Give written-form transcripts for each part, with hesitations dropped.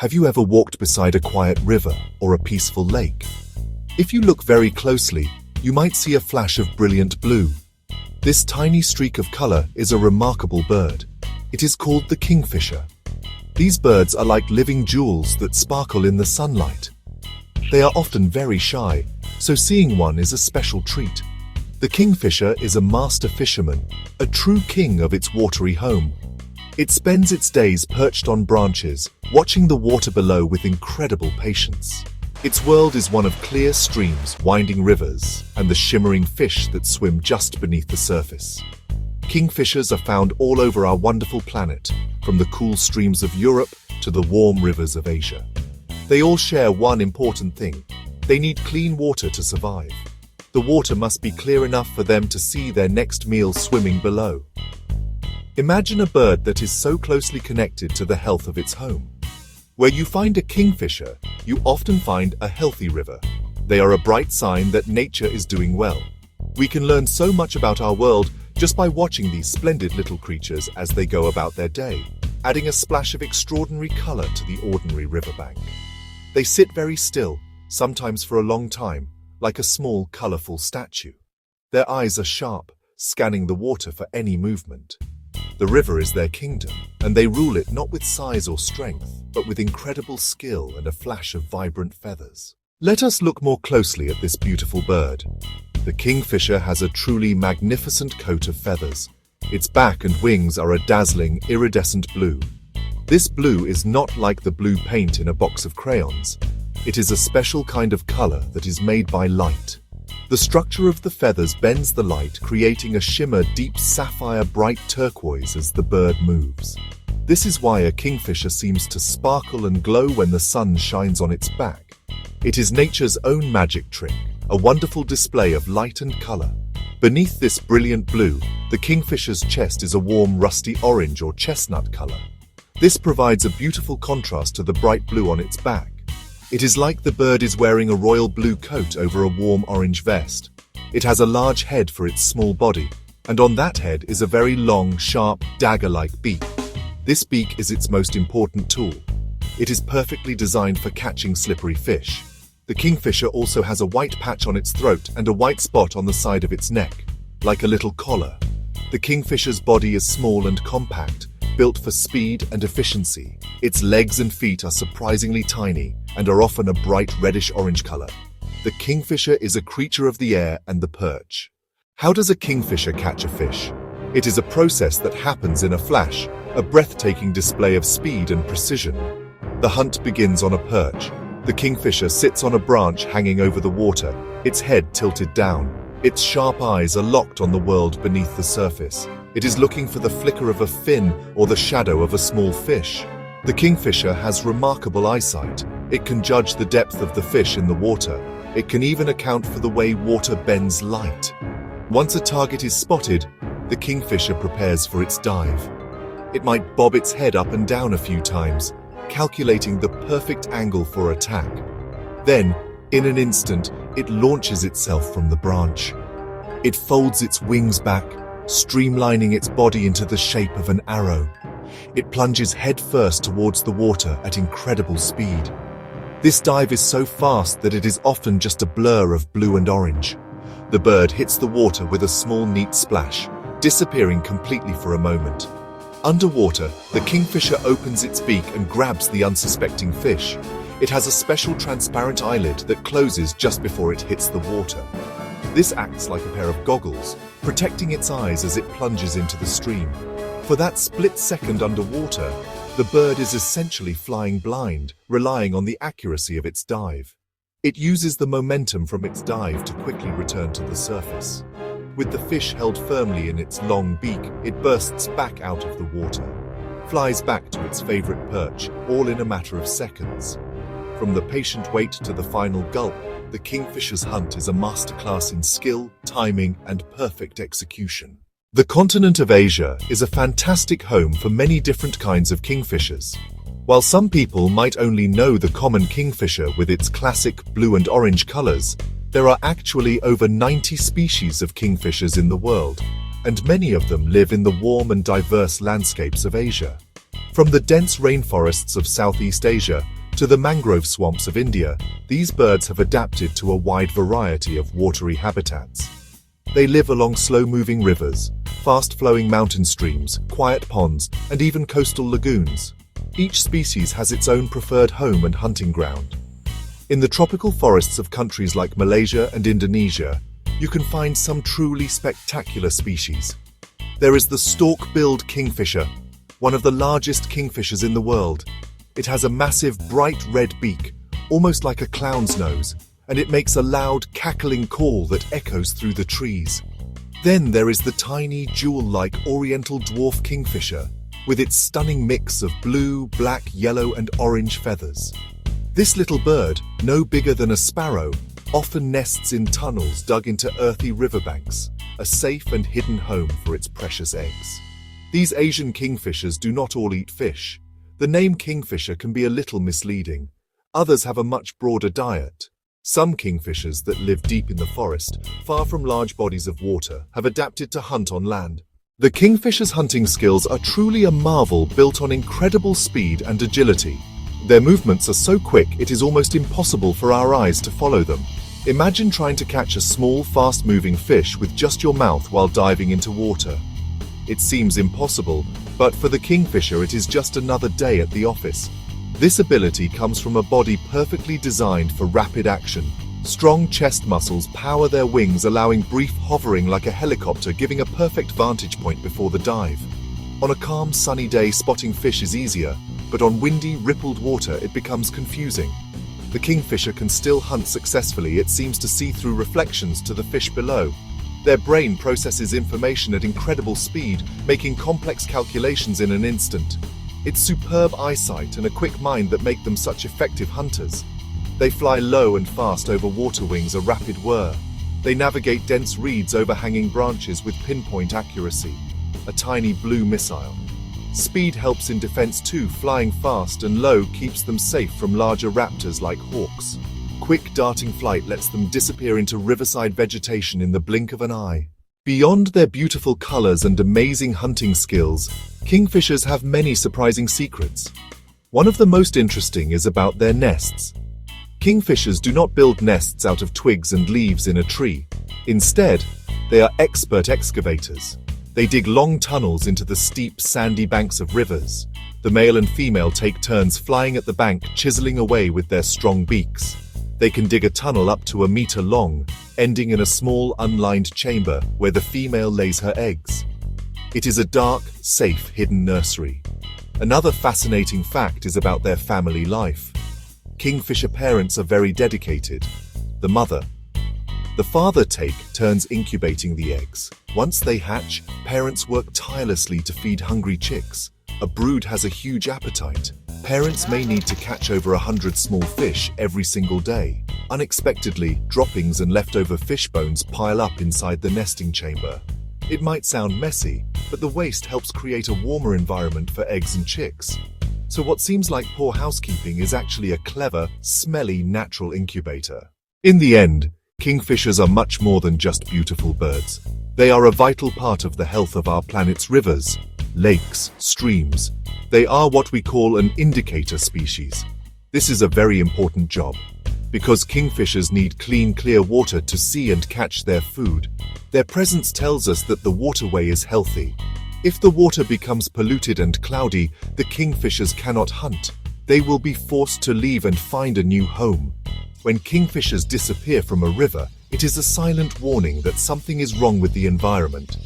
Have you ever walked beside a quiet river or a peaceful lake? If you look very closely, you might see a flash of brilliant blue. This tiny streak of color is a remarkable bird. It is called the kingfisher. These birds are like living jewels that sparkle in the sunlight. They are often very shy, so seeing one is a special treat. The kingfisher is a master fisherman, a true king of its watery home. It spends its days perched on branches, watching the water below with incredible patience. Its world is one of clear streams, winding rivers, and the shimmering fish that swim just beneath the surface. Kingfishers are found all over our wonderful planet, from the cool streams of Europe to the warm rivers of Asia. They all share one important thing: they need clean water to survive. The water must be clear enough for them to see their next meal swimming below. Imagine a bird that is so closely connected to the health of its home. Where you find a kingfisher, you often find a healthy river. They are a bright sign that nature is doing well. We can learn so much about our world just by watching these splendid little creatures as they go about their day, adding a splash of extraordinary color to the ordinary riverbank. They sit very still, sometimes for a long time, like a small, colorful statue. Their eyes are sharp, scanning the water for any movement. The river is their kingdom, and they rule it not with size or strength, but with incredible skill and a flash of vibrant feathers. Let us look more closely at this beautiful bird. The kingfisher has a truly magnificent coat of feathers. Its back and wings are a dazzling, iridescent blue. This blue is not like the blue paint in a box of crayons. It is a special kind of color that is made by light. The structure of the feathers bends the light, creating a shimmer deep sapphire bright turquoise as the bird moves. This is why a kingfisher seems to sparkle and glow when the sun shines on its back. It is nature's own magic trick, a wonderful display of light and color. Beneath this brilliant blue, the kingfisher's chest is a warm rusty orange or chestnut color. This provides a beautiful contrast to the bright blue on its back. It is like the bird is wearing a royal blue coat over a warm orange vest. It has a large head for its small body, and on that head is a very long, sharp, dagger-like beak. This beak is its most important tool. It is perfectly designed for catching slippery fish. The kingfisher also has a white patch on its throat and a white spot on the side of its neck, like a little collar. The kingfisher's body is small and compact, built for speed and efficiency. Its legs and feet are surprisingly tiny and are often a bright reddish-orange color. The kingfisher is a creature of the air and the perch. How does a kingfisher catch a fish? It is a process that happens in a flash, a breathtaking display of speed and precision. The hunt begins on a perch. The kingfisher sits on a branch hanging over the water, its head tilted down. Its sharp eyes are locked on the world beneath the surface. It is looking for the flicker of a fin or the shadow of a small fish. The kingfisher has remarkable eyesight. It can judge the depth of the fish in the water. It can even account for the way water bends light. Once a target is spotted, the kingfisher prepares for its dive. It might bob its head up and down a few times, calculating the perfect angle for attack. Then, in an instant, it launches itself from the branch. It folds its wings back, streamlining its body into the shape of an arrow. It plunges headfirst towards the water at incredible speed. This dive is so fast that it is often just a blur of blue and orange. The bird hits the water with a small, neat splash, disappearing completely for a moment. Underwater, the kingfisher opens its beak and grabs the unsuspecting fish. It has a special transparent eyelid that closes just before it hits the water. This acts like a pair of goggles, protecting its eyes as it plunges into the stream. For that split second underwater, the bird is essentially flying blind, relying on the accuracy of its dive. It uses the momentum from its dive to quickly return to the surface. With the fish held firmly in its long beak, it bursts back out of the water, flies back to its favorite perch, all in a matter of seconds. From the patient wait to the final gulp, the kingfisher's hunt is a masterclass in skill, timing, and perfect execution. The continent of Asia is a fantastic home for many different kinds of kingfishers. While some people might only know the common kingfisher with its classic blue and orange colors, there are actually over 90 species of kingfishers in the world, and many of them live in the warm and diverse landscapes of Asia. From the dense rainforests of Southeast Asia to the mangrove swamps of India, these birds have adapted to a wide variety of watery habitats. They live along slow-moving rivers, fast-flowing mountain streams, quiet ponds, and even coastal lagoons. Each species has its own preferred home and hunting ground. In the tropical forests of countries like Malaysia and Indonesia, you can find some truly spectacular species. There is the stork-billed kingfisher, one of the largest kingfishers in the world. It has a massive, bright red beak, almost like a clown's nose, and it makes a loud, cackling call that echoes through the trees. Then there is the tiny, jewel-like oriental dwarf kingfisher, with its stunning mix of blue, black, yellow, and orange feathers. This little bird, no bigger than a sparrow, often nests in tunnels dug into earthy riverbanks, a safe and hidden home for its precious eggs. These Asian kingfishers do not all eat fish. The name kingfisher can be a little misleading. Others have a much broader diet. Some kingfishers that live deep in the forest, far from large bodies of water, have adapted to hunt on land. The kingfisher's hunting skills are truly a marvel built on incredible speed and agility. Their movements are so quick it is almost impossible for our eyes to follow them. Imagine trying to catch a small, fast-moving fish with just your mouth while diving into water. It seems impossible, but for the kingfisher it is just another day at the office. This ability comes from a body perfectly designed for rapid action. Strong chest muscles power their wings, allowing brief hovering like a helicopter, giving a perfect vantage point before the dive. On a calm, sunny day, spotting fish is easier, but on windy, rippled water it becomes confusing. The kingfisher can still hunt successfully. It seems to see through reflections to the fish below. Their brain processes information at incredible speed, making complex calculations in an instant. It's superb eyesight and a quick mind that make them such effective hunters. They fly low and fast over water wings, a rapid whir. They navigate dense reeds overhanging branches with pinpoint accuracy, a tiny blue missile. Speed helps in defense too. Flying fast and low keeps them safe from larger raptors like hawks. Quick darting flight lets them disappear into riverside vegetation in the blink of an eye. Beyond their beautiful colors and amazing hunting skills, kingfishers have many surprising secrets. One of the most interesting is about their nests. Kingfishers do not build nests out of twigs and leaves in a tree. Instead, they are expert excavators. They dig long tunnels into the steep, sandy banks of rivers. The male and female take turns flying at the bank, chiseling away with their strong beaks. They can dig a tunnel up to a meter long, ending in a small, unlined chamber where the female lays her eggs. It is a dark, safe, hidden nursery. Another fascinating fact is about their family life. Kingfisher parents are very dedicated. The mother. The father take turns incubating the eggs. Once they hatch, parents work tirelessly to feed hungry chicks. A brood has a huge appetite. Parents may need to catch over 100 small fish every single day. Unexpectedly, droppings and leftover fish bones pile up inside the nesting chamber. It might sound messy, but the waste helps create a warmer environment for eggs and chicks. So what seems like poor housekeeping is actually a clever, smelly, natural incubator. In the end, kingfishers are much more than just beautiful birds. They are a vital part of the health of our planet's rivers, lakes, streams. They are what we call an indicator species. This is a very important job, because kingfishers need clean, clear water to see and catch their food. Their presence tells us that the waterway is healthy. If the water becomes polluted and cloudy, the kingfishers cannot hunt. They will be forced to leave and find a new home. When kingfishers disappear from a river, it is a silent warning that something is wrong with the environment.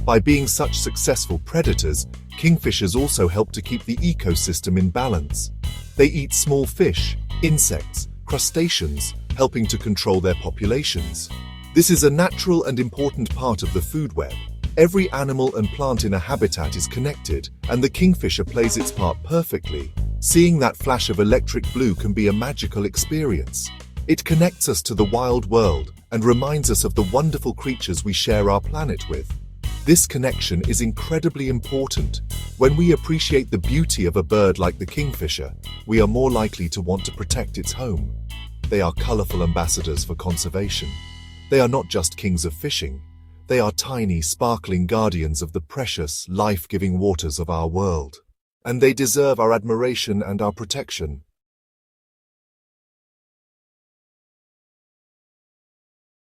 By being such successful predators, kingfishers also help to keep the ecosystem in balance. They eat small fish, insects, crustaceans, helping to control their populations. This is a natural and important part of the food web. Every animal and plant in a habitat is connected, and the kingfisher plays its part perfectly. Seeing that flash of electric blue can be a magical experience. It connects us to the wild world and reminds us of the wonderful creatures we share our planet with. This connection is incredibly important. When we appreciate the beauty of a bird like the kingfisher, we are more likely to want to protect its home. They are colorful ambassadors for conservation. They are not just kings of fishing. They are tiny, sparkling guardians of the precious, life-giving waters of our world. and they deserve our admiration and our protection.